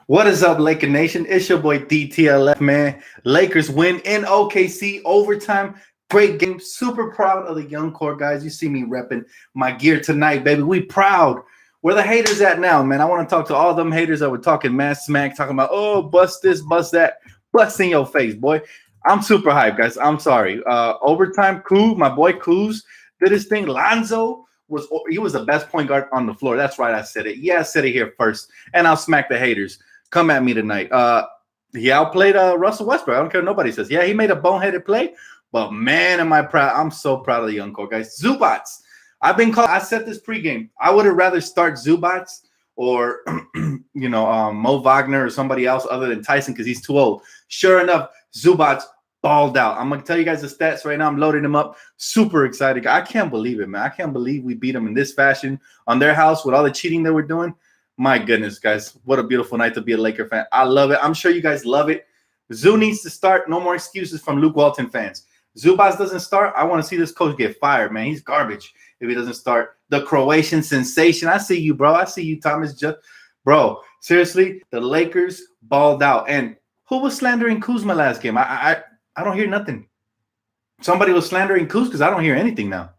What is up, Laker Nation? It's your boy DTLF, man. Lakers win in OKC overtime. Great game. Super proud of the young core guys. You see me repping my gear tonight, baby. We proud. Where the haters at now, man? I want to talk to all them haters that were talking mad smack, talking about, oh, bust this, bust that. Bust in your face, boy. I'm super hyped, guys. I'm sorry. Overtime, Kuz, my boy Kuz, did his thing. Lonzo was the best point guard on the floor. That's right. I said it. Yeah, I said it here first. And I'll smack the haters. Come at me tonight. He outplayed Russell Westbrook. I don't care what nobody says. Yeah, he made a boneheaded play, but man, am I proud. I'm so proud of the young core guys. Zubats. I said this pregame. I would have rather start Zubats or Mo Wagner or somebody else other than Tyson because he's too old. Sure enough, Zubats balled out. I'm gonna tell you guys the stats right now. I'm loading them up. Super excited. I can't believe it, man. I can't believe we beat them in this fashion on their house with all the cheating they were doing. My goodness, guys. What a beautiful night to be a Laker fan. I love it. I'm sure you guys love it. Zoo needs to start. No more excuses from Luke Walton fans. Zubas doesn't start. I want to see this coach get fired, man. He's garbage if he doesn't start. The Croatian sensation. I see you, bro. I see you, Thomas. Bro, seriously, the Lakers balled out. And who was slandering Kuzma last game? I don't hear nothing. Somebody was slandering Kuz because I don't hear anything now.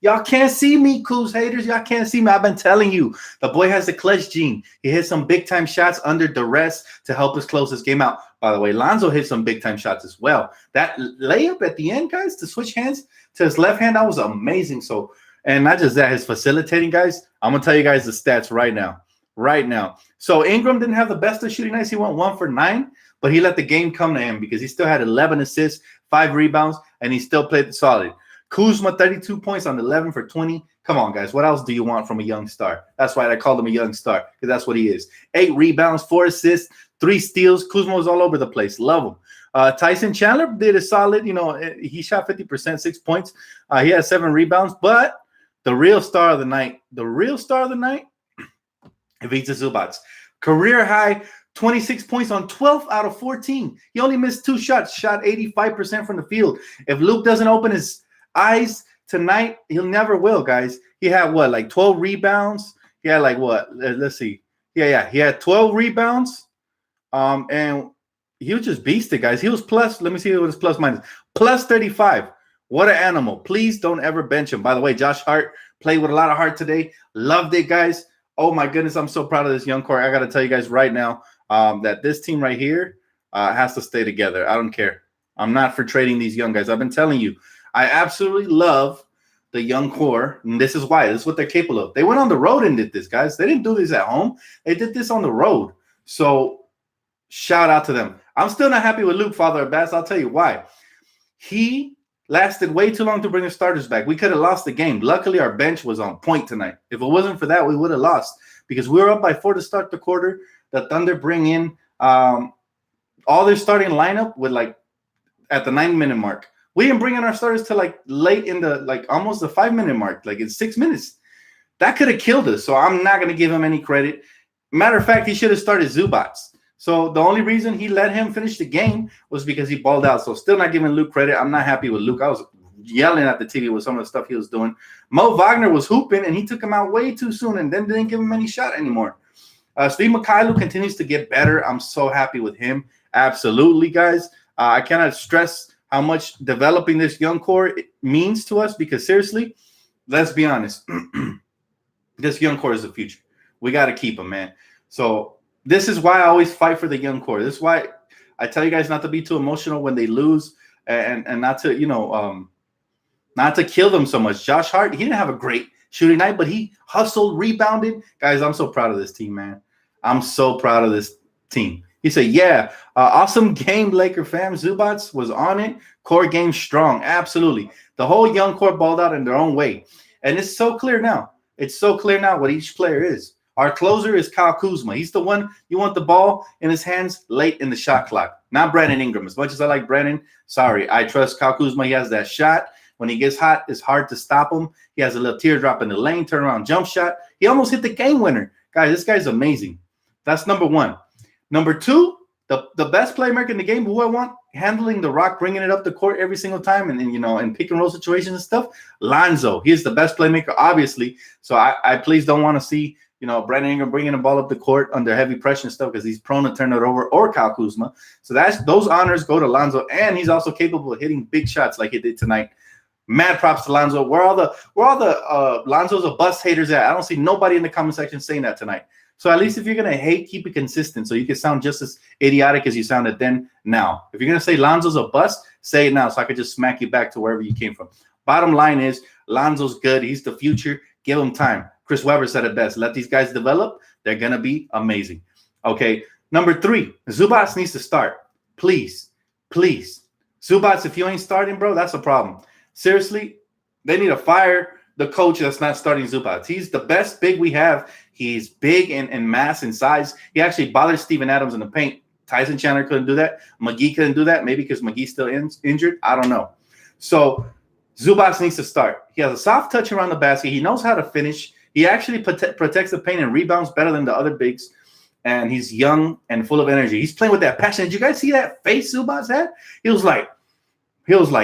Y'all can't see me, Kuz haters. Y'all can't see me. I've been telling you. The boy has the clutch gene. He hit some big-time shots under duress to help us close this game out. By the way, Lonzo hit some big-time shots as well. That layup at the end, guys, to switch hands to his left hand, that was amazing. So, and not just that, his facilitating, guys. I'm going to tell you guys the stats right now. Right now. So Ingram didn't have the best of shooting nights. He went 1 for 9, but he let the game come to him because he still had 11 assists, 5 rebounds, and he still played solid. Kuzma, 32 points on 11 for 20. Come on, guys. What else do you want from a young star? That's why I called him a young star, because that's what he is. 8 rebounds, 4 assists, 3 steals. Kuzma was all over the place. Love him. Tyson Chandler did a solid. He shot 50%, 6 points. He had 7 rebounds. But the real star of the night, Ivica Zubac. Career high, 26 points on 12 out of 14. He only missed 2 shots, shot 85% from the field. If Luke doesn't open his eyes tonight, he'll never will, guys. He had what, like 12 rebounds? He had like what? Let's see. Yeah. He had 12 rebounds. And he was just beasted, guys. He was plus, let me see what his plus minus. Plus 35. What an animal. Please don't ever bench him. By the way, Josh Hart played with a lot of heart today. Loved it, guys. Oh my goodness, I'm so proud of this young core. I got to tell you guys right now that this team right here has to stay together. I don't care. I'm not for trading these young guys. I've been telling you. I absolutely love the young core, and this is why. This is what they're capable of. They went on the road and did this, guys. They didn't do this at home. They did this on the road. So shout out to them. I'm still not happy with Luke, Father of Bass. I'll tell you why. He lasted way too long to bring the starters back. We could have lost the game. Luckily, our bench was on point tonight. If it wasn't for that, we would have lost because we were up by 4 to start the quarter. The Thunder bring in all their starting lineup with at the 9-minute mark. We didn't bring in our starters till late in the almost the 5-minute mark, in 6 minutes. That could have killed us. So I'm not going to give him any credit. Matter of fact, he should have started Zubats. So the only reason he let him finish the game was because he balled out. So still not giving Luke credit. I'm not happy with Luke. I was yelling at the TV with some of the stuff he was doing. Mo Wagner was hooping, and he took him out way too soon and then didn't give him any shot anymore. Steve Mikhailuk continues to get better. I'm so happy with him. Absolutely, guys. I cannot stress how much developing this young core means to us because, seriously, let's be honest. This young core is the future. We got to keep them, man. So this is why I always fight for the young core. This is why I tell you guys not to be too emotional when they lose and not to, not to kill them so much. Josh Hart, he didn't have a great shooting night, but he hustled, rebounded. Guys, I'm so proud of this team, man. I'm so proud of this team. He said, yeah, awesome game, Laker fam. Zubats was on it. Core game strong. Absolutely. The whole young core balled out in their own way. And it's so clear now. It's so clear now what each player is. Our closer is Kyle Kuzma. He's the one you want the ball in his hands late in the shot clock. Not Brandon Ingram. As much as I like Brandon, sorry, I trust Kyle Kuzma. He has that shot. When he gets hot, it's hard to stop him. He has a little teardrop in the lane, turnaround jump shot. He almost hit the game winner. Guys, this guy's amazing. That's number 1. Number 2, the best playmaker in the game, who I want, handling the rock, bringing it up the court every single time, and in pick and roll situations and stuff, Lonzo. He's the best playmaker, obviously. So I please don't want to see, Brandon Ingram bringing the ball up the court under heavy pressure and stuff because he's prone to turn it over, or Kyle Kuzma. So those honors go to Lonzo, and he's also capable of hitting big shots like he did tonight. Mad props to Lonzo. Where all the Lonzo's a bust haters at? I don't see nobody in the comment section saying that tonight. So at least if you're gonna hate, keep it consistent so you can sound just as idiotic as you sounded then now. If you're gonna say Lonzo's a bust, say it now so I could just smack you back to wherever you came from. Bottom line is Lonzo's good. He's the future. Give him time. Chris Webber said it best. Let these guys develop. They're gonna be amazing. Okay. Number 3, Zubac needs to start. Please. Zubac, if you ain't starting, bro, that's a problem. Seriously, they need to fire the coach that's not starting Zubac. He's the best big we have. He's big in mass and size. He actually bothers Steven Adams in the paint. Tyson Chandler couldn't do that. McGee couldn't do that. Maybe because McGee's still injured. I don't know. So Zubac needs to start. He has a soft touch around the basket. He knows how to finish. He actually protects the paint and rebounds better than the other bigs. And he's young and full of energy. He's playing with that passion. Did you guys see that face Zubac had? He was like,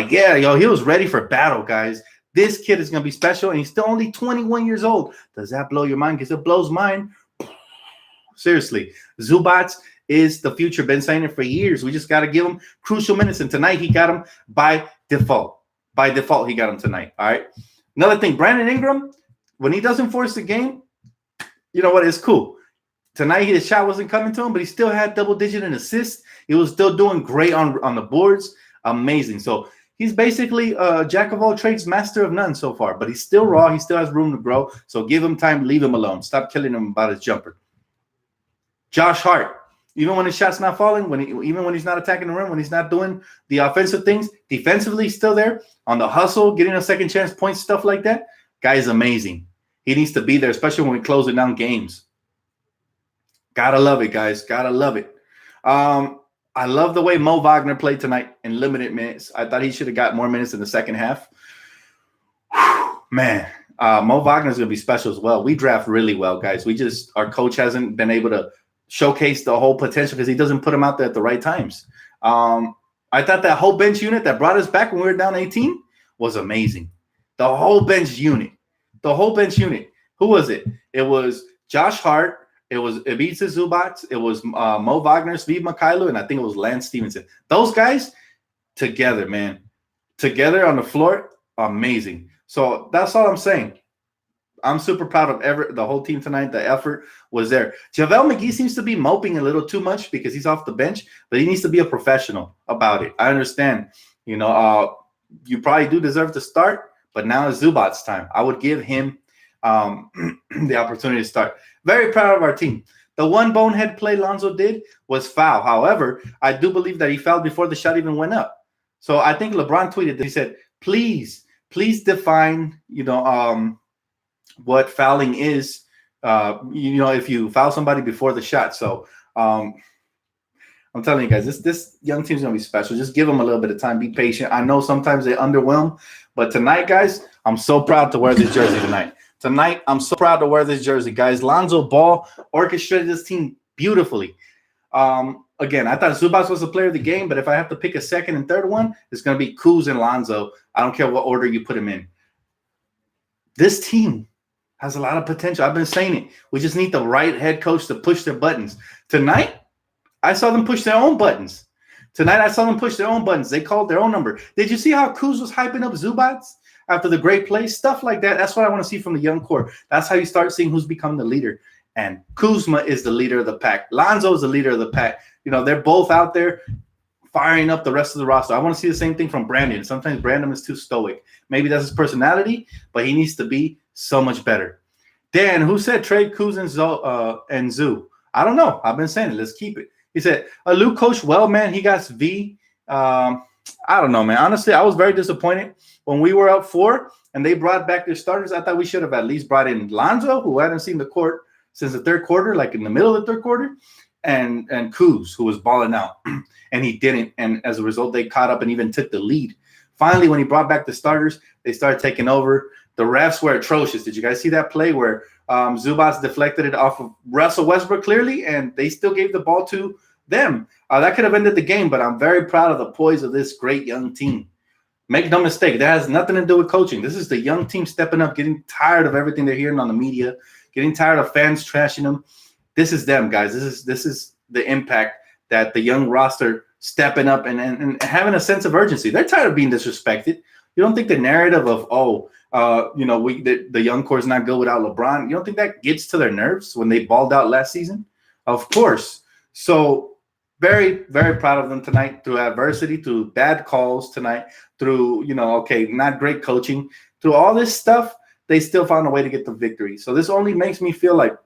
yeah, yo, he was ready for battle, guys. This kid is going to be special, and he's still only 21 years old. Does that blow your mind? Because it blows mine. Seriously, Zubac is the future. Been saying it for years. We just got to give him crucial minutes, and tonight he got him by default. By default, he got him tonight, all right? Another thing, Brandon Ingram, when he doesn't force the game, you know what? It's cool. Tonight, his shot wasn't coming to him, but he still had double-digit in assists. He was still doing great on the boards. Amazing. So he's basically a jack of all trades, master of none so far, but he's still raw. He still has room to grow. So give him time. Leave him alone. Stop killing him about his jumper. Josh Hart, even when his shot's not falling, even when he's not attacking the rim, when he's not doing the offensive things, defensively he's still there on the hustle, getting a second chance points, stuff like that. Guy is amazing. He needs to be there, especially when we close it down games. Gotta love it, guys. Gotta love it. I love the way Mo Wagner played tonight in limited minutes. I thought he should have got more minutes in the second half. Man, Mo Wagner is going to be special as well. We draft really well, guys. Our coach hasn't been able to showcase the whole potential because he doesn't put him out there at the right times. I thought that whole bench unit that brought us back when we were down 18 was amazing. The whole bench unit. Who was it? It was Josh Hart. It was Ivica Zubac. It was Mo Wagner, Steve Mikhailo, and I think it was Lance Stevenson. Those guys together, man. Together on the floor, amazing. So that's all I'm saying. I'm super proud of the whole team tonight. The effort was there. JaVale McGee seems to be moping a little too much because he's off the bench, but he needs to be a professional about it. I understand. You probably do deserve to start, but now is Zubac's time. I would give him the opportunity to start. Very proud of our team. The one bonehead play Lonzo did was foul. However, I do believe that he fouled before the shot even went up. So I think LeBron tweeted that he said, please define, what fouling is, if you foul somebody before the shot. So I'm telling you guys, this young team's going to be special. Just give them a little bit of time. Be patient. I know sometimes they underwhelm, but tonight, guys, I'm so proud to wear this jersey tonight. Tonight, I'm so proud to wear this jersey, guys. Lonzo Ball orchestrated this team beautifully. Again, I thought Zubac was the player of the game, but if I have to pick a second and third one, it's going to be Kuz and Lonzo. I don't care what order you put them in. This team has a lot of potential. I've been saying it. We just need the right head coach to push their buttons. Tonight, I saw them push their own buttons. They called their own number. Did you see how Kuz was hyping up Zubac after the great play? Stuff like that. That's what I want to see from the young core. That's how you start seeing who's become the leader. And Kuzma is the leader of the pack. Lonzo is the leader of the pack. They're both out there firing up the rest of the roster. I want to see the same thing from Brandon. Sometimes Brandon is too stoic. Maybe that's his personality, but he needs to be so much better. Dan, who said trade Kuz and Zoo? I don't know. I've been saying it. Let's keep it. He said, Luke coached well, man. He got V. I don't know, man. Honestly, I was very disappointed when we were up 4 and they brought back their starters. I thought we should have at least brought in Lonzo, who hadn't seen the court since the third quarter, like in the middle of the third quarter, and Kuz, who was balling out, and he didn't. And as a result, they caught up and even took the lead. Finally, when he brought back the starters, they started taking over. The refs were atrocious. Did you guys see that play where Zubac deflected it off of Russell Westbrook clearly, and they still gave the ball to them? That could have ended the game, but I'm very proud of the poise of this great young team. Make no mistake, that has nothing to do with coaching. This is the young team stepping up, getting tired of everything they're hearing on the media, getting tired of fans trashing them. This is them, guys. This is the impact that the young roster stepping up and having a sense of urgency. They're tired of being disrespected. You don't think the narrative of, the young core is not good without LeBron, you don't think that gets to their nerves when they balled out last season? Of course. So very, very proud of them tonight, through adversity, through bad calls tonight, through, not great coaching, through all this stuff, they still found a way to get the victory. So this only makes me feel like,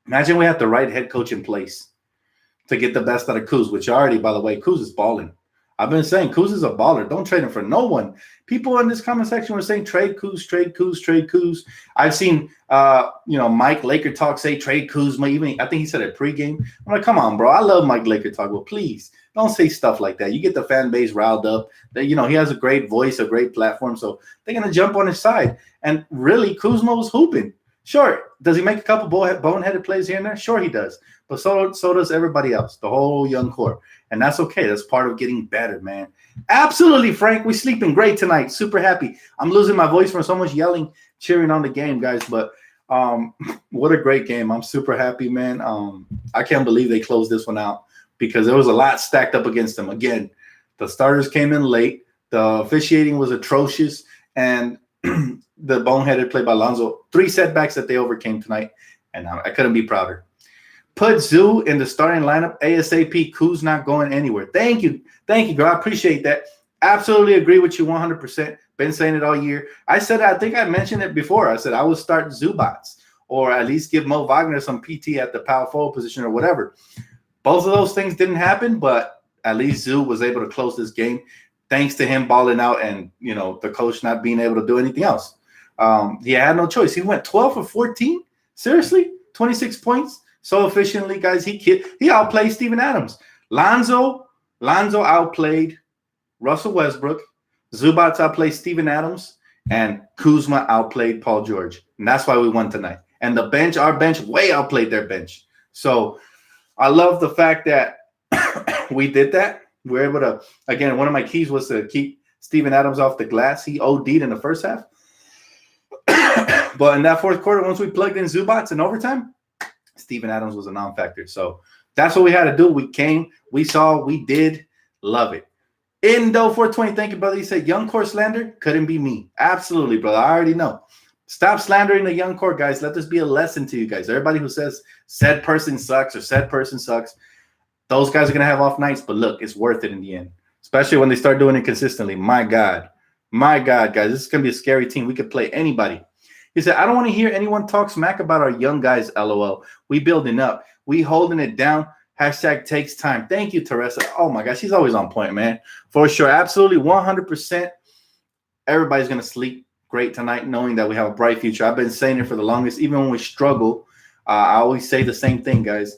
imagine we have the right head coach in place to get the best out of Kuz, which already, by the way, Kuz is balling. I've been saying Kuz is a baller. Don't trade him for no one. People in this comment section were saying trade Kuz, trade Kuz, trade Kuz. I've seen, Mike Laker Talk say trade Kuzma. Even I think he said it pregame. I'm like, come on, bro. I love Mike Laker Talk. Well, please don't say stuff like that. You get the fan base riled up. That he has a great voice, a great platform, so they're gonna jump on his side. And really, Kuzma was hooping. Sure, does he make a couple boneheaded plays here and there? Sure, he does. But so does everybody else, the whole young core. And that's okay. That's part of getting better, man. Absolutely, Frank. We're sleeping great tonight. Super happy. I'm losing my voice from so much yelling, cheering on the game, guys. But what a great game. I'm super happy, man. I can't believe they closed this one out because there was a lot stacked up against them. Again, the starters came in late. The officiating was atrocious. And the boneheaded play by Lonzo. 3 setbacks that they overcame tonight. And I couldn't be prouder. Put Zoo in the starting lineup ASAP. Kuz not going anywhere. Thank you, girl. I appreciate that. Absolutely agree with you 100%. Been saying it all year. I said, I think I mentioned it before. I said I would start Zubats or at least give Mo Wagner some PT at the power forward position or whatever. Both of those things didn't happen, but at least Zoo was able to close this game thanks to him balling out and, the coach not being able to do anything else. He had no choice. He went 12 for 14. Seriously? 26 points. So efficiently, guys, he outplayed Steven Adams. Lonzo outplayed Russell Westbrook. Zubats outplayed Steven Adams. And Kuzma outplayed Paul George. And that's why we won tonight. And our bench way outplayed their bench. So I love the fact that we did that. We're able to, again, one of my keys was to keep Steven Adams off the glass. He OD'd in the first half. But in that fourth quarter, once we plugged in Zubats in overtime, Steven Adams was a non-factor. So that's what we had to do. We came, we saw, we did. Love it. Indo 420, thank you, brother. He said, young core slander couldn't be me. Absolutely, brother. I already know. Stop slandering the young core, guys. Let this be a lesson to you guys. Everybody who says said person sucks or said person sucks, those guys are going to have off nights. But look, it's worth it in the end, especially when they start doing it consistently. My God, guys, this is going to be a scary team. We could play anybody. He said, I don't want to hear anyone talk smack about our young guys, LOL. We building up. We holding it down. Hashtag takes time. Thank you, Teresa. Oh, my gosh. She's always on point, man. For sure. Absolutely. 100%. Everybody's going to sleep great tonight knowing that we have a bright future. I've been saying it for the longest. Even when we struggle, I always say the same thing, guys.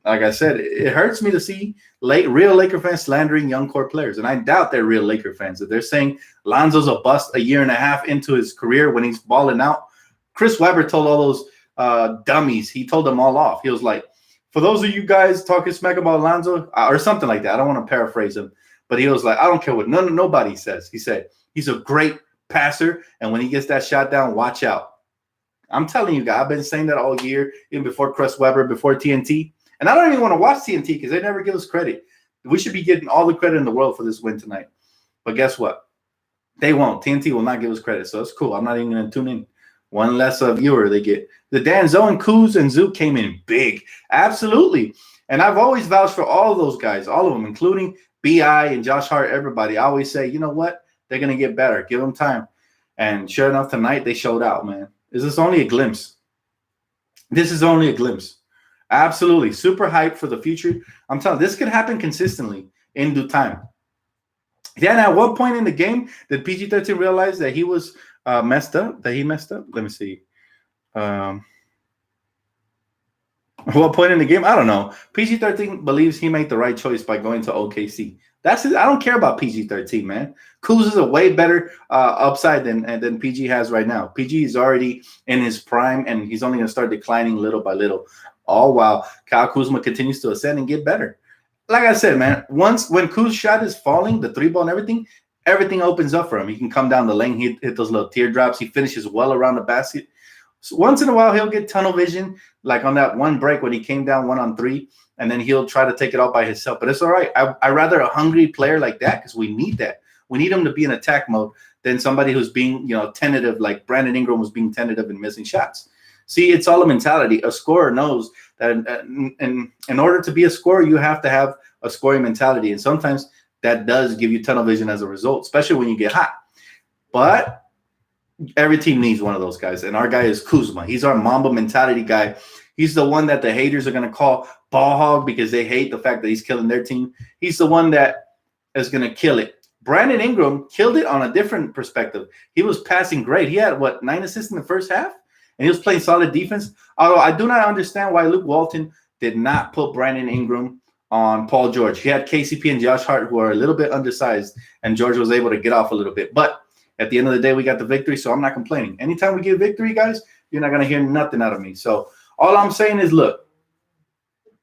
Like I said, it hurts me to see real Laker fans slandering young core players. And I doubt they're real Laker fans. If they're saying Lonzo's a bust a year and a half into his career when he's balling out, Chris Webber told all those dummies, he told them all off. He was like, for those of you guys talking smack about Lonzo, or something like that, I don't want to paraphrase him, but he was like, I don't care what nobody says. He said, he's a great passer, and when he gets that shot down, watch out. I'm telling you guys, I've been saying that all year, even before Chris Webber, before TNT. And I don't even want to watch TNT because they never give us credit. We should be getting all the credit in the world for this win tonight. But guess what? They won't. TNT will not give us credit. So it's cool. I'm not even going to tune in. One less viewer they get. The Danzo and Kuz and Zoo came in big. Absolutely. And I've always vouched for all of those guys, all of them, including B.I. and Josh Hart, everybody. I always say, you know what? They're going to get better. Give them time. And sure enough, tonight they showed out, man. This is only a glimpse. This is only a glimpse. Absolutely. Super hyped for the future. I'm telling you, this could happen consistently in due time. Then at one point in the game, did PG-13 realize that he was messed up? That he messed up? Let me see. What point in the game? I don't know. PG-13 believes he made the right choice by going to OKC. That's it. I don't care about PG-13, man. Kuz is a way better upside than PG has right now. PG is already in his prime, and he's only going to start declining little by little. All while Kyle Kuzma continues to ascend and get better. Like I said, man, when Kuz's shot is falling, the three ball and everything opens up for him. He can come down the lane, hit those little teardrops. He finishes well around the basket. So once in a while, he'll get tunnel vision, like on that one break when he came down 1-on-3, and then he'll try to take it out by himself. But it's all right. I rather a hungry player like that because we need that. We need him to be in attack mode than somebody who's being, tentative, like Brandon Ingram was being tentative and missing shots. See, it's all a mentality. A scorer knows that in order to be a scorer, you have to have a scoring mentality. And sometimes that does give you tunnel vision as a result, especially when you get hot. But every team needs one of those guys. And our guy is Kuzma. He's our Mamba mentality guy. He's the one that the haters are going to call ball hog because they hate the fact that he's killing their team. He's the one that is going to kill it. Brandon Ingram killed it on a different perspective. He was passing great. He had, 9 assists in the first half? And he was playing solid defense. Although I do not understand why Luke Walton did not put Brandon Ingram on Paul George. He had KCP and Josh Hart, who are a little bit undersized, and George was able to get off a little bit. But at the end of the day, we got the victory, so I'm not complaining. Anytime we get victory, guys, you're not going to hear nothing out of me. So all I'm saying is, look,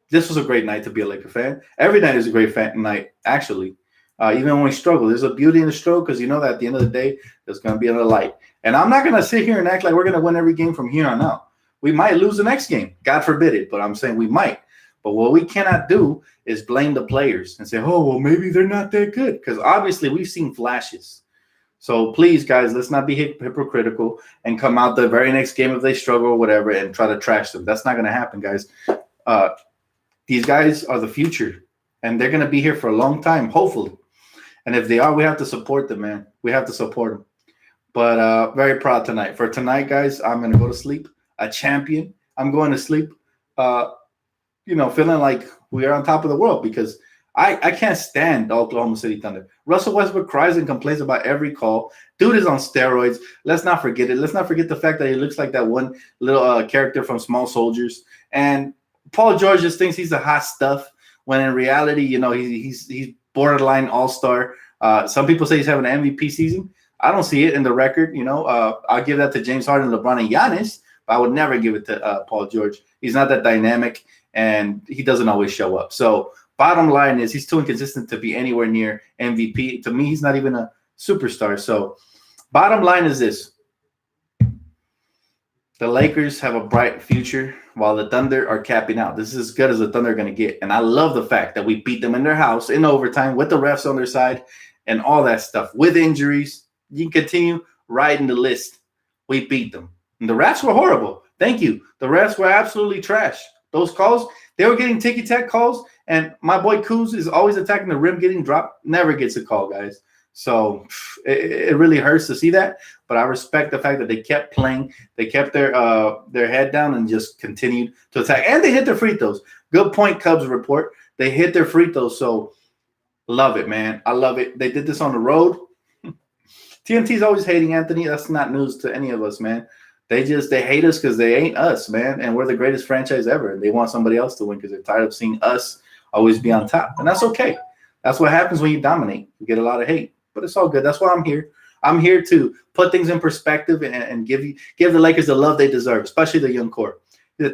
this was a great night to be a Laker fan. Every night is a great night, actually. Even when we struggle, there's a beauty in the struggle because you know that at the end of the day, there's going to be another light. And I'm not going to sit here and act like we're going to win every game from here on out. We might lose the next game. God forbid it, but I'm saying we might. But what we cannot do is blame the players and say, oh, well, maybe they're not that good because obviously we've seen flashes. So please, guys, let's not be hypocritical and come out the very next game if they struggle or whatever and try to trash them. That's not going to happen, guys. These guys are the future, and they're going to be here for a long time, hopefully. And if they are, we have to support them, man. We have to support them. But very proud tonight. For tonight, guys, I'm going to go to sleep a champion. I'm going to sleep, feeling like we are on top of the world because I can't stand the Oklahoma City Thunder. Russell Westbrook cries and complains about every call. Dude is on steroids. Let's not forget it. Let's not forget the fact that he looks like that one little character from Small Soldiers. And Paul George just thinks he's the hot stuff when in reality, he's borderline all-star. Some people say he's having an MVP season. I don't see it in the record. I'll give that to James Harden, LeBron, and Giannis, but I would never give it to Paul George. He's not that dynamic, and he doesn't always show up. So bottom line is he's too inconsistent to be anywhere near MVP. To me, he's not even a superstar. So bottom line is this. The Lakers have a bright future while the Thunder are capping out. This is as good as the Thunder are going to get. And I love the fact that we beat them in their house in overtime with the refs on their side and all that stuff. With injuries, you can continue riding the list. We beat them. And the refs were horrible. Thank you. The refs were absolutely trash. Those calls, they were getting ticky-tack calls. And my boy Kuz is always attacking the rim, getting dropped. Never gets a call, guys. So it really hurts to see that. But I respect the fact that they kept playing. They kept their head down and just continued to attack. And they hit their free throws. Good point, Cubs report. They hit their free throws. So love it, man. I love it. They did this on the road. TNT's always hating Anthony. That's not news to any of us, man. They hate us because they ain't us, man. And we're the greatest franchise ever. And they want somebody else to win because they're tired of seeing us always be on top. And that's okay. That's what happens when you dominate. You get a lot of hate. But it's all good. That's why I'm here. I'm here to put things in perspective and give the Lakers the love they deserve, especially the young core.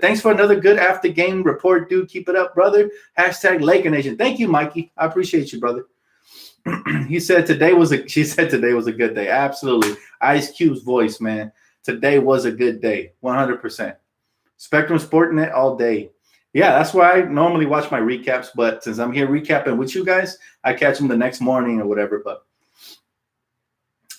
Thanks for another good after game report, dude. Keep it up, brother. # Laker Nation. Thank you, Mikey. I appreciate you, brother. She said today was a good day. Absolutely. Ice Cube's voice, man. Today was a good day. 100%. Spectrum Sportnet all day. Yeah, that's why I normally watch my recaps. But since I'm here recapping with you guys, I catch them the next morning or whatever. But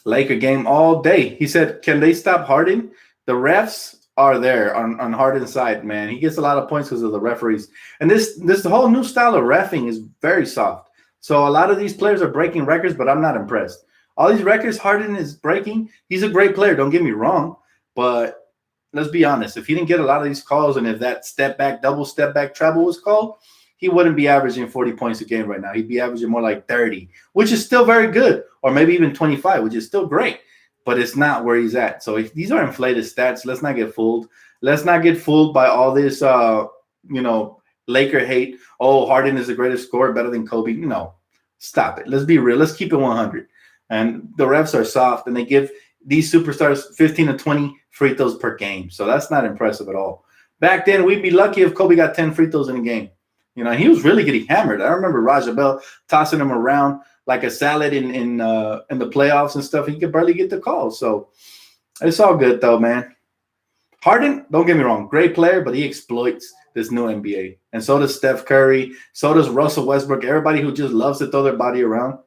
Laker game all day. He said, can they stop Harden? The refs are there on Harden's side, man. He gets a lot of points because of the referees. And this whole new style of reffing is very soft. So a lot of these players are breaking records, but I'm not impressed. All these records Harden is breaking, he's a great player. Don't get me wrong. But let's be honest. If he didn't get a lot of these calls and if that step back, double step back travel was called, he wouldn't be averaging 40 points a game right now. He'd be averaging more like 30, which is still very good, or maybe even 25, which is still great, but it's not where he's at. So these are inflated stats. Let's not get fooled. Let's not get fooled by all this, Laker hate. Oh, Harden is the greatest scorer, better than Kobe. No, stop it. Let's be real. Let's keep it 100. And the refs are soft, and they give these superstars 15 to 20 free throws per game. So that's not impressive at all. Back then, we'd be lucky if Kobe got 10 free throws in a game. He was really getting hammered. I remember Raja Bell tossing him around like a salad in the playoffs and stuff. He could barely get the calls. So it's all good, though, man. Harden, don't get me wrong, great player, but he exploits this new NBA. And so does Steph Curry. So does Russell Westbrook. Everybody who just loves to throw their body around.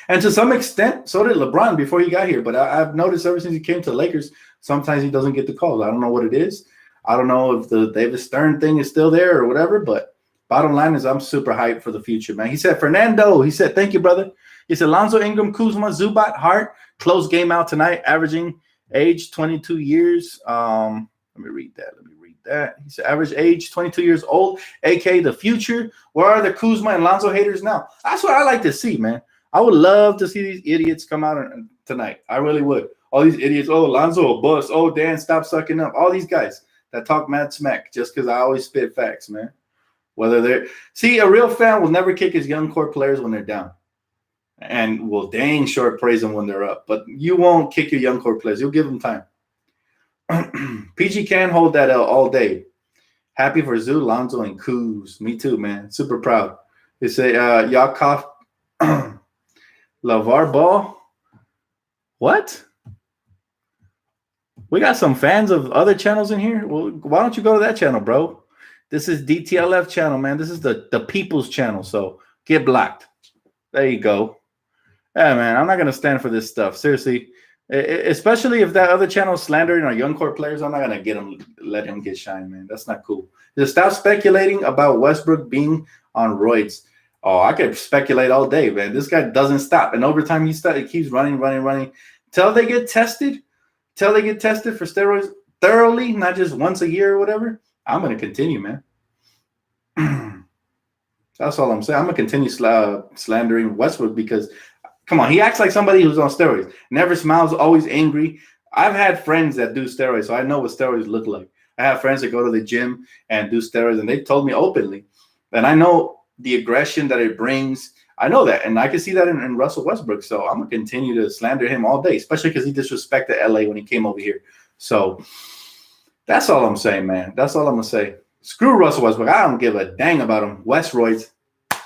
And to some extent, so did LeBron before he got here. But I've noticed ever since he came to the Lakers, sometimes he doesn't get the calls. I don't know what it is. I don't know if the David Stern thing is still there or whatever. But bottom line is I'm super hyped for the future, man. He said, Fernando, he said, thank you, brother. He said, Lonzo, Ingram, Kuzma, Zubac, Hart, close game out tonight, averaging age 22 years. Let me read that. He said, average age 22 years old, aka the future. Where are the Kuzma and Lonzo haters now? That's what I like to see, man. I would love to see these idiots come out tonight. I really would. All these idiots. Oh, Lonzo a bust. Oh, Dan, stop sucking up. All these guys that talk mad smack just because I always spit facts, man. Whether they're a real fan will never kick his young core players when they're down, and will dang sure praise them when they're up. But you won't kick your young core players. You'll give them time. PG can hold that L all day. Happy for Zoo, Lonzo, and Kuz. Me too, man. Super proud. They say Yakov LaVar Ball. What? We got some fans of other channels in here. Well, why don't you go to that channel, bro? This is DTLF channel, man. This is the people's channel. So get blocked. There you go. Yeah, man. I'm not gonna stand for this stuff. Seriously. Especially if that other channel is slandering our young core players, I'm not gonna let him get shine, man. That's not cool. Just stop speculating about Westbrook being on roids. Oh, I could speculate all day, man. This guy doesn't stop, and over time he keeps running till they get tested. Till they get tested for steroids thoroughly, not just once a year or whatever. I'm gonna continue, man. That's all I'm saying. I'm gonna continue slandering Westbrook because. Come on, he acts like somebody who's on steroids. Never smiles, always angry. I've had friends that do steroids, so I know what steroids look like. I have friends that go to the gym and do steroids, and they've told me openly. And I know the aggression that it brings. I know that, and I can see that in Russell Westbrook. So I'm going to continue to slander him all day, especially because he disrespected LA when he came over here. So that's all I'm saying, man. That's all I'm going to say. Screw Russell Westbrook. I don't give a dang about him. Westroids.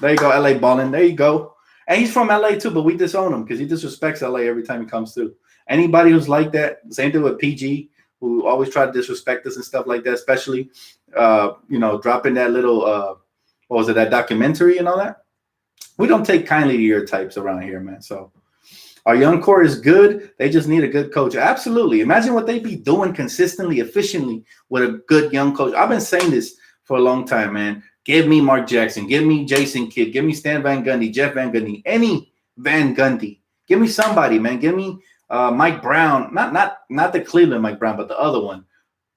There you go, LA balling. There you go. And he's from LA too, but we disown him because he disrespects LA every time he comes through. Anybody who's like that, same thing with PG, who always try to disrespect us and stuff like that, especially, dropping that little, that documentary and all that. We don't take kindly to your types around here, man. So our young core is good. They just need a good coach. Absolutely. Imagine what they'd be doing consistently, efficiently with a good young coach. I've been saying this for a long time, man. Give me Mark Jackson. Give me Jason Kidd. Give me Stan Van Gundy, Jeff Van Gundy, any Van Gundy. Give me somebody, man. Give me Mike Brown. Not the Cleveland Mike Brown, but the other one.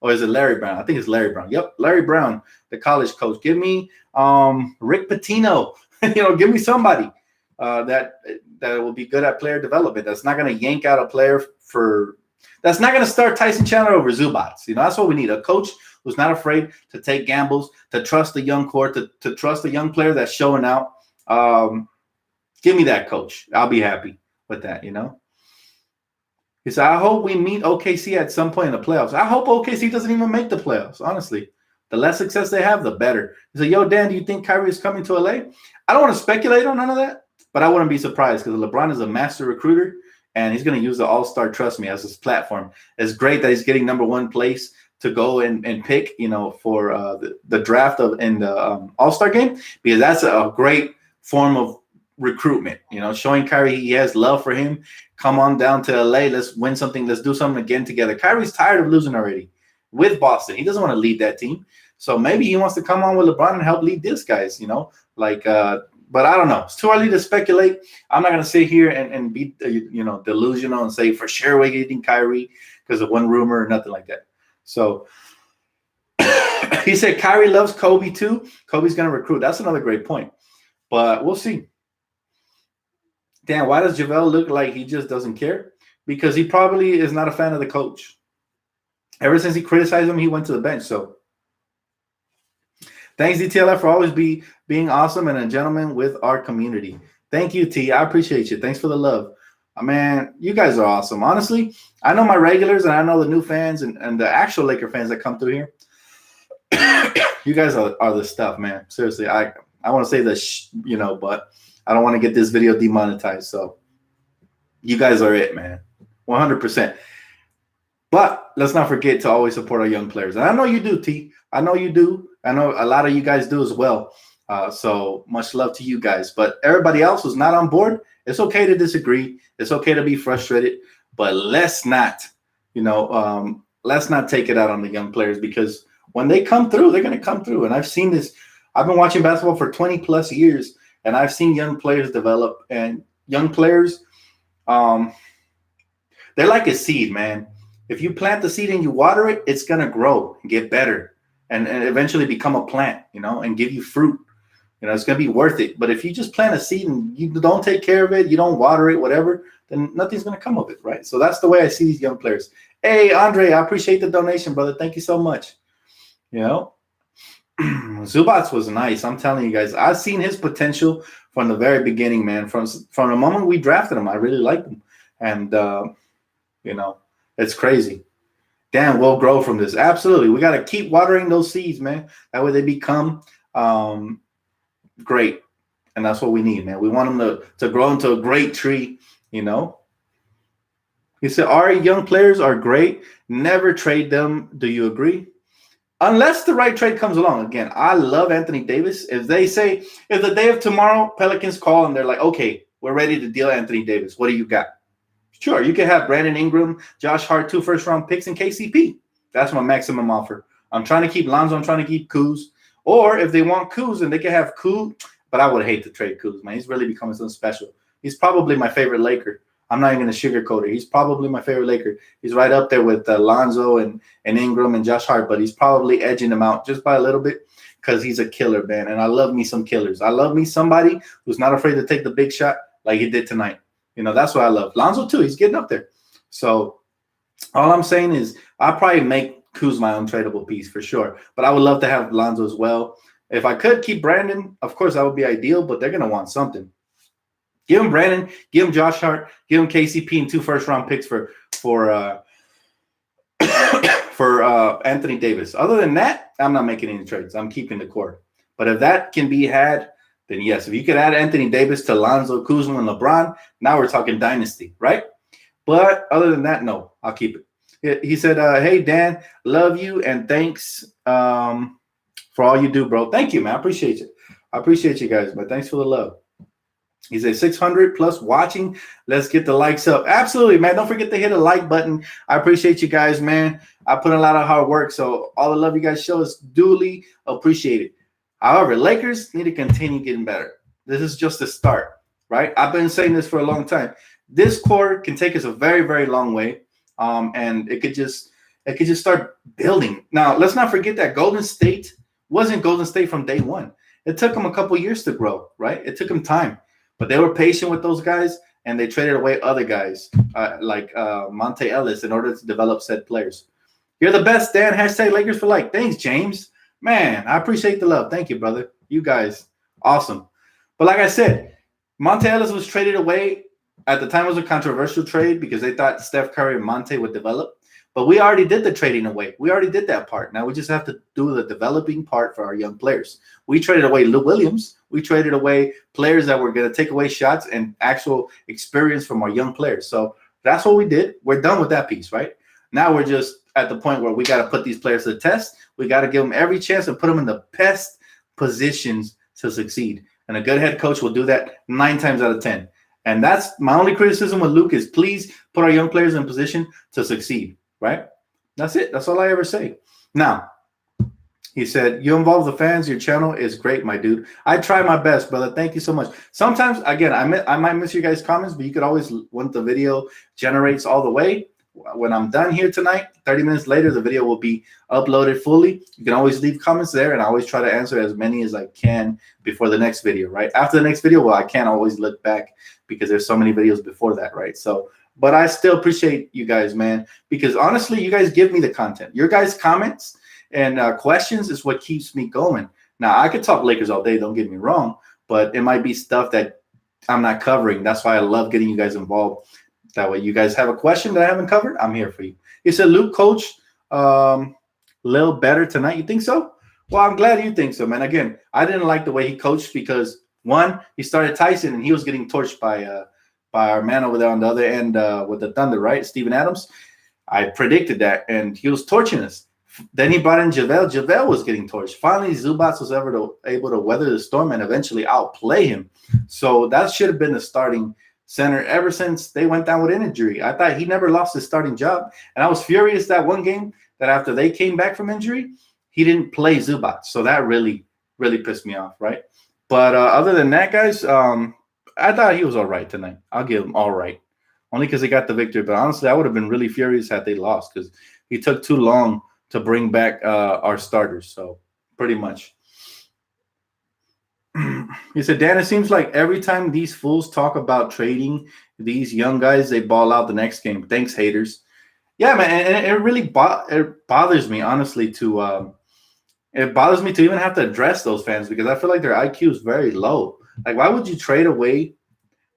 Or is it Larry Brown? I think it's Larry Brown. Yep, Larry Brown, the college coach. Give me Rick Pitino. Give me somebody that will be good at player development. That's not going to yank out a player that's not going to start Tyson Chandler over Zubac. That's what we need. A coach who's not afraid to take gambles, to trust the young core, to trust the young player that's showing out. Give me that coach. I'll be happy with that, He said, I hope we meet OKC at some point in the playoffs. I hope OKC doesn't even make the playoffs, honestly. The less success they have, the better. He said, yo, Dan, do you think Kyrie is coming to LA? I don't want to speculate on none of that, but I wouldn't be surprised because LeBron is a master recruiter, and he's going to use the All-Star, trust me, as his platform. It's great that he's getting number one place to go and pick, for the draft in the All-Star game, because that's a great form of recruitment, showing Kyrie he has love for him. Come on down to LA. Let's win something. Let's do something again together. Kyrie's tired of losing already with Boston. He doesn't want to lead that team. So maybe he wants to come on with LeBron and help lead these guys, but I don't know. It's too early to speculate. I'm not going to sit here and be, delusional and say for sure we're getting Kyrie because of one rumor or nothing like that. So he said Kyrie loves Kobe too. Kobe's going to recruit. That's another great point. But we'll see. Dan, why does JaVale look like he just doesn't care? Because he probably is not a fan of the coach. Ever since he criticized him, he went to the bench. So thanks, DTLF, for always being awesome and a gentleman with our community. Thank you, T. I appreciate you. Thanks for the love. Man, you guys are awesome. Honestly, I know my regulars and I know the new fans and the actual Laker fans that come through here. You guys are the stuff, man. Seriously, I want to say this, but I don't want to get this video demonetized. So you guys are it, man. 100%. But let's not forget to always support our young players. And I know you do, T. I know you do. I know a lot of you guys do as well. So much love to you guys. But everybody else who's not on board, it's okay to disagree. It's okay to be frustrated. But let's not, let's not take it out on the young players, because when they come through, they're going to come through. And I've seen this. I've been watching basketball for 20 plus years, and I've seen young players develop. And young players, they're like a seed, man. If you plant the seed and you water it, it's going to grow and get better and eventually become a plant, and give you fruit. It's going to be worth it. But if you just plant a seed and you don't take care of it, you don't water it, whatever, then nothing's going to come of it, right? So that's the way I see these young players. Hey, Andre, I appreciate the donation, brother. Thank you so much. Zubats was nice. I'm telling you guys, I've seen his potential from the very beginning, man. From the moment we drafted him, I really liked him. And, it's crazy. Damn, we'll grow from this. Absolutely. We got to keep watering those seeds, man. That way they become great. And that's what we need, man. We want them to grow into a great tree, He said, our young players are great. Never trade them. Do you agree? Unless the right trade comes along. Again, I love Anthony Davis. If the day of tomorrow, Pelicans call and they're like, okay, we're ready to deal Anthony Davis. What do you got? Sure, you can have Brandon Ingram, Josh Hart, 2 first-round picks, and KCP. That's my maximum offer. I'm trying to keep Lonzo. I'm trying to keep Kuz. Or if they want Kuz, and they can have Kuz, but I would hate to trade Kuz, man. He's really becoming something special. He's probably my favorite Laker. I'm not even going to sugarcoat it. He's probably my favorite Laker. He's right up there with Lonzo and Ingram and Josh Hart, but he's probably edging him out just by a little bit because he's a killer, man. And I love me some killers. I love me somebody who's not afraid to take the big shot like he did tonight. That's what I love. Lonzo, too. He's getting up there. So all I'm saying is I'll probably make Kuz my untradeable piece for sure. But I would love to have Lonzo as well. If I could keep Brandon, of course, that would be ideal, but they're going to want something. Give him Brandon, give him Josh Hart, give him KCP and 2 first-round picks for Anthony Davis. Other than that, I'm not making any trades. I'm keeping the core. But if that can be had, then yes. If you could add Anthony Davis to Lonzo, Kuzma, and LeBron, now we're talking dynasty, right? But other than that, no, I'll keep it. He said, hey, Dan, love you, and thanks for all you do, bro. Thank you, man. I appreciate you. I appreciate you guys, man. Thanks for the love. He said 600 plus watching. Let's get the likes up. Absolutely, man. Don't forget to hit a like button. I appreciate you guys, man. I put in a lot of hard work, so all the love you guys show is duly appreciated. However, Lakers need to continue getting better. This is just a start, right? I've been saying this for a long time. This core can take us a very, very long way, and it could just start building. Now, let's not forget that Golden State wasn't Golden State from day one. It took them a couple years to grow, right? It took them time. But they were patient with those guys, and they traded away other guys like Monte Ellis in order to develop said players. You're the best, Dan. Hashtag Lakers for life. Thanks, James. Man, I appreciate the love. Thank you, brother. You guys, awesome. But like I said, Monte Ellis was traded away. At the time, it was a controversial trade because they thought Steph Curry and Monte would develop. But we already did the trading away. We already did that part. Now we just have to do the developing part for our young players. We traded away Lou Williams. We traded away players that were going to take away shots and actual experience from our young players. So that's what we did. We're done with that piece, right? Now we're just at the point where we got to put these players to the test. We got to give them every chance and put them in the best positions to succeed. And a good head coach will do that 9 times out of 10. And that's my only criticism with Luke is please put our young players in position to succeed. Right? That's it. That's all I ever say. Now, he said, you involve the fans. Your channel is great, my dude. I try my best, brother. Thank you so much. Sometimes, again, I might miss you guys' comments, but you could always, once the video generates all the way, when I'm done here tonight, 30 minutes later, the video will be uploaded fully. You can always leave comments there, and I always try to answer as many as I can before the next video, right? After the next video, well, I can't always look back because there's so many videos before that, right? So, but I still appreciate you guys, man, because honestly, you guys give me the content. Your guys' comments and questions is what keeps me going. Now, I could talk Lakers all day, don't get me wrong, but it might be stuff that I'm not covering. That's why I love getting you guys involved. That way you guys have a question that I haven't covered, I'm here for you. He said, Luke, coach, little better tonight. You think so? Well, I'm glad you think so, man. Again, I didn't like the way he coached because, one, he started Tyson and he was getting torched by our man over there on the other end with the Thunder, right? Steven Adams. I predicted that, and he was torching us. Then he brought in JaVale. JaVale was getting torched. Finally, Zubats was able to weather the storm and eventually outplay him. So that should have been the starting center ever since they went down with an injury. I thought he never lost his starting job. And I was furious that one game that after they came back from injury, he didn't play Zubats. So that really, really pissed me off, right? But other than that, guys, I thought he was all right tonight. I'll give him all right. Only because they got the victory. But honestly, I would have been really furious had they lost because he took too long to bring back our starters. So pretty much. He said, Dan, it seems like every time these fools talk about trading these young guys, they ball out the next game. Thanks, haters. Yeah, man, and it really bothers me, honestly, it bothers me to even have to address those fans because I feel like their IQ is very low. Like, why would you trade away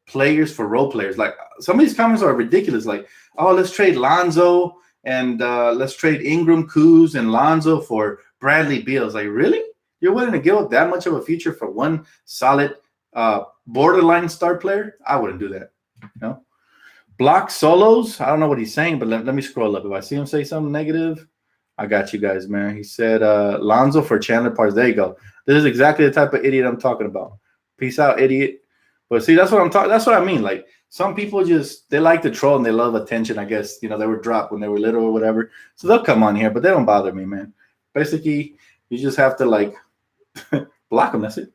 players for role players? Like, some of these comments are ridiculous. Like, oh, let's trade Lonzo and let's trade Ingram, Kuz, and Lonzo for Bradley Beal. Like, really? You're willing to give up that much of a future for one solid borderline star player? I wouldn't do that. You know? Block solos. I don't know what he's saying, but let me scroll up. If I see him say something negative, I got you guys, man. He said Lonzo for Chandler Parks. There you go. This is exactly the type of idiot I'm talking about. Peace out, idiot. But see, that's what I'm talking. That's what I mean. Like, some people they like to troll and they love attention. I guess, you know, they were dropped when they were little or whatever. So they'll come on here, but they don't bother me, man. Basically, you just have to like block them. That's it.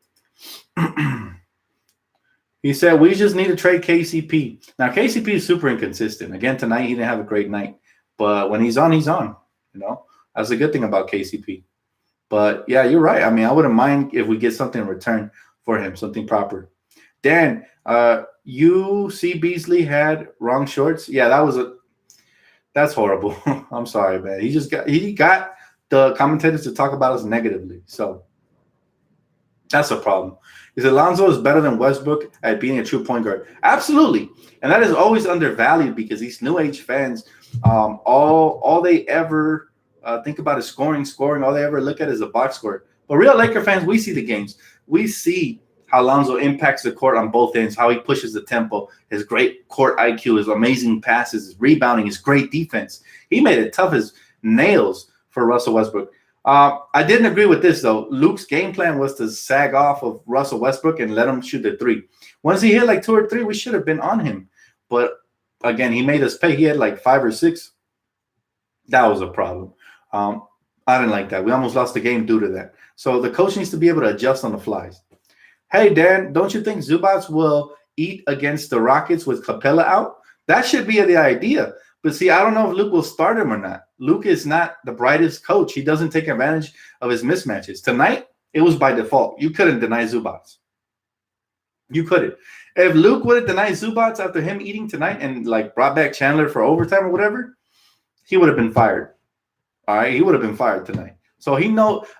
He said, we just need to trade KCP. Now, KCP is super inconsistent. Again, tonight, he didn't have a great night. But when he's on, he's on. You know, that's a good thing about KCP. But, yeah, you're right. I mean, I wouldn't mind if we get something in return for him, something proper. Dan, UC Beasley had wrong shorts. Yeah, that's horrible. I'm sorry, man. He got the commentators to talk about us negatively. So that's a problem. He said Lonzo is better than Westbrook at being a true point guard. Absolutely. And that is always undervalued because these new age fans, all they ever think about is scoring. All they ever look at is a box score. But real Laker fans, we see the games. We see how Lonzo impacts the court on both ends, how he pushes the tempo, his great court IQ, his amazing passes, his rebounding, his great defense. He made it tough as nails for Russell Westbrook. I didn't agree with this, though. Luke's game plan was to sag off of Russell Westbrook and let him shoot the three. Once he hit like 2 or 3, we should have been on him. But, again, he made us pay. He had like 5 or 6. That was a problem. I didn't like that. We almost lost the game due to that. So the coach needs to be able to adjust on the flies. Hey, Dan, don't you think Zubats will eat against the Rockets with Capella out? That should be the idea. But see, I don't know if Luke will start him or not. Luke is not the brightest coach. He doesn't take advantage of his mismatches. Tonight, it was by default. You couldn't deny Zubats. You couldn't. If Luke would have denied Zubats after him eating tonight and like brought back Chandler for overtime or whatever, he would have been fired. All right, he would have been fired tonight. So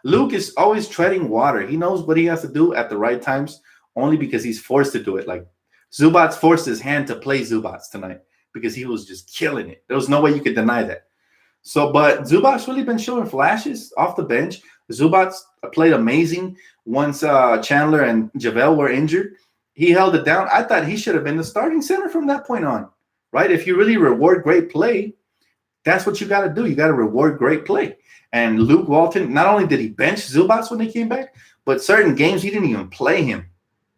Luke is always treading water. He knows what he has to do at the right times only because he's forced to do it. Like Zubats forced his hand to play Zubats tonight because he was just killing it. There was no way you could deny that. So, but Zubats really been showing flashes off the bench. Zubats played amazing once Chandler and JaVale were injured. He held it down. I thought he should have been the starting center from that point on, right? If you really reward great play, that's what you got to do. You got to reward great play. And Luke Walton, not only did he bench Zubats when they came back, but certain games he didn't even play him.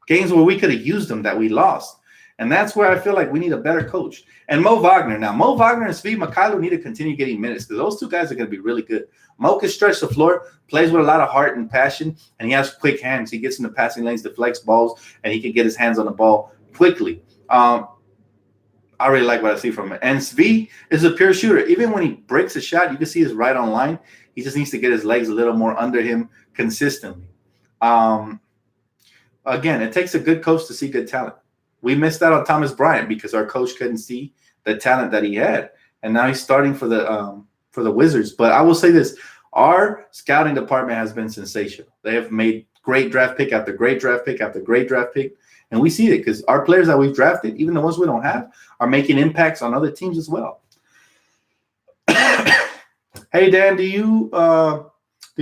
Games where we could have used him that we lost. And that's where I feel like we need a better coach. And Mo Wagner. Now, Mo Wagner and Svi Mykhailiuk need to continue getting minutes because those two guys are going to be really good. Mo can stretch the floor, plays with a lot of heart and passion, and he has quick hands. He gets in the passing lanes, deflects balls, and he can get his hands on the ball quickly. I really like what I see from him. And Svi is a pure shooter. Even when he breaks a shot, you can see he's right on line. He just needs to get his legs a little more under him consistently. Again, it takes a good coach to see good talent. We missed out on Thomas Bryant because our coach couldn't see the talent that he had, and now he's starting for the Wizards. But I will say this: our scouting department has been sensational. They have made great draft pick after great draft pick after great draft pick, and we see it because our players that we've drafted, even the ones we don't have, are making impacts on other teams as well. Hey Dan, do you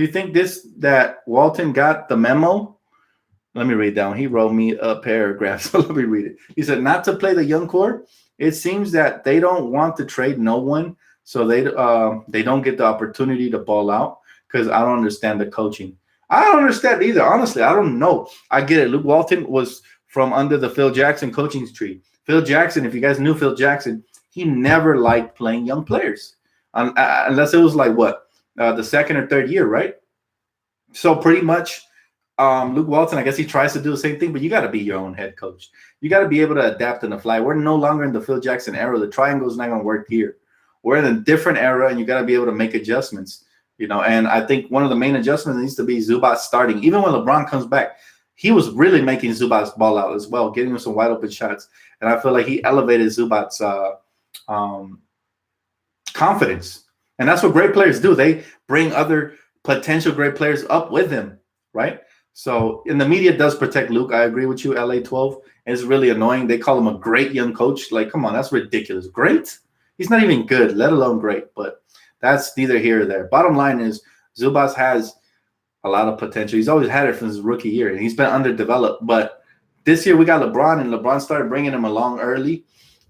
think that Walton got the memo? Let me read down. He wrote me a paragraph, so let me read it. He said, not to play the young core. It seems that they don't want to trade no one, so they don't get the opportunity to ball out because I don't understand the coaching. I don't understand either. Honestly, I don't know. I get it. Luke Walton was from under the Phil Jackson coaching tree. Phil Jackson, if you guys knew Phil Jackson, he never liked playing young players unless it was like the second or third year, right? So pretty much Luke Walton, I guess he tries to do the same thing, but you got to be your own head coach. You got to be able to adapt on the fly. We're no longer in the Phil Jackson era. The triangle is not going to work here. We're in a different era, and you got to be able to make adjustments. And I think one of the main adjustments needs to be Zubac starting. Even when LeBron comes back, he was really making Zubac's ball out as well, getting him some wide open shots. And I feel like he elevated Zubac's confidence. And that's what great players do. They bring other potential great players up with them, right? So, and the media does protect Luke. I agree with you. LA 12 is really annoying. They call him a great young coach. Like, come on, that's ridiculous. Great? He's not even good, let alone great. But that's neither here or there. Bottom line is Zubac has a lot of potential. He's always had it from his rookie year, and he's been underdeveloped. But this year we got LeBron, and LeBron started bringing him along early,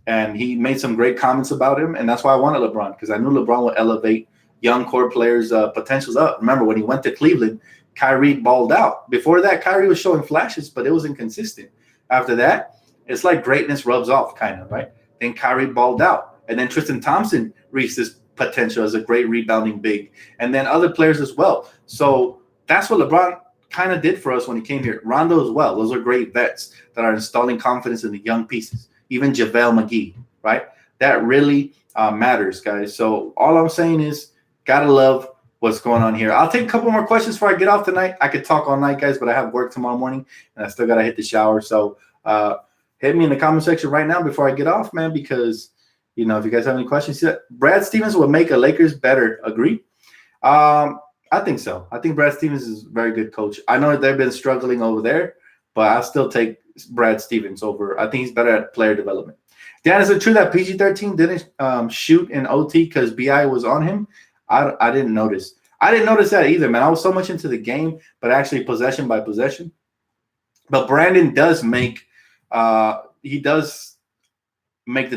and he made some great comments about him. And that's why I wanted LeBron, because I knew LeBron would elevate young core players' potentials up. Remember, when he went to Cleveland, Kyrie balled out. Before that, Kyrie was showing flashes, but it was inconsistent. After that, it's like greatness rubs off, kind of, right? Then Kyrie balled out. And then Tristan Thompson reached his potential as a great rebounding big. And then other players as well. So that's what LeBron kind of did for us when he came here. Rondo as well. Those are great vets that are installing confidence in the young pieces. Even JaVale McGee, right? That really matters, guys. So all I'm saying is gotta love what's going on here. I'll take a couple more questions before I get off tonight. I could talk all night, guys, but I have work tomorrow morning, and I still got to hit the shower. So hit me in the comment section right now before I get off, man, because, if you guys have any questions. Brad Stevens would make a Lakers better. Agree? I think so. I think Brad Stevens is a very good coach. I know they've been struggling over there, but I'll still take Brad Stevens over. I think he's better at player development. Dan, is it true that PG-13 didn't shoot in OT because BI was on him? I didn't notice. I didn't notice that either, man. I was so much into the game, but actually possession by possession. But Brandon does make the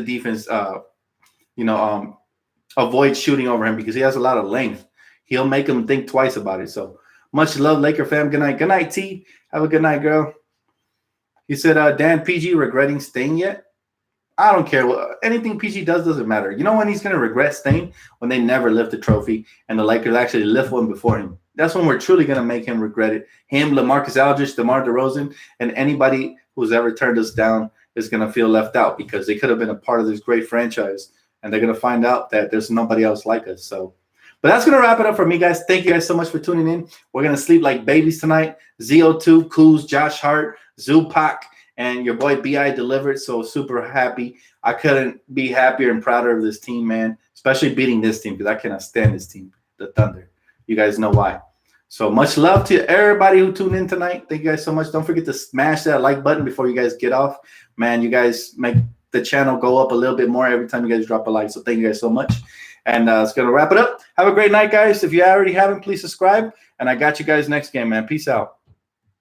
defense avoid shooting over him because he has a lot of length. He'll make them think twice about it. So much love, Laker fam. Good night. Good night, T. Have a good night, girl. He said, Dan, PG regretting staying yet? I don't care. Anything PG does doesn't matter. You know when he's going to regret staying? When they never lift a trophy and the Lakers actually lift one before him. That's when we're truly going to make him regret it. Him, LaMarcus Aldridge, DeMar DeRozan, and anybody who's ever turned us down is going to feel left out because they could have been a part of this great franchise, and they're going to find out that there's nobody else like us. So, but that's going to wrap it up for me, guys. Thank you guys so much for tuning in. We're going to sleep like babies tonight. ZO2, Kuz, Josh Hart, Zupac, and your boy B.I. delivered, so super happy. I couldn't be happier and prouder of this team, man, especially beating this team because I cannot stand this team, the Thunder. You guys know why. So much love to everybody who tuned in tonight. Thank you guys so much. Don't forget to smash that like button before you guys get off. Man, you guys make the channel go up a little bit more every time you guys drop a like. So thank you guys so much. And it's going to wrap it up. Have a great night, guys. If you already haven't, please subscribe. And I got you guys next game, man. Peace out.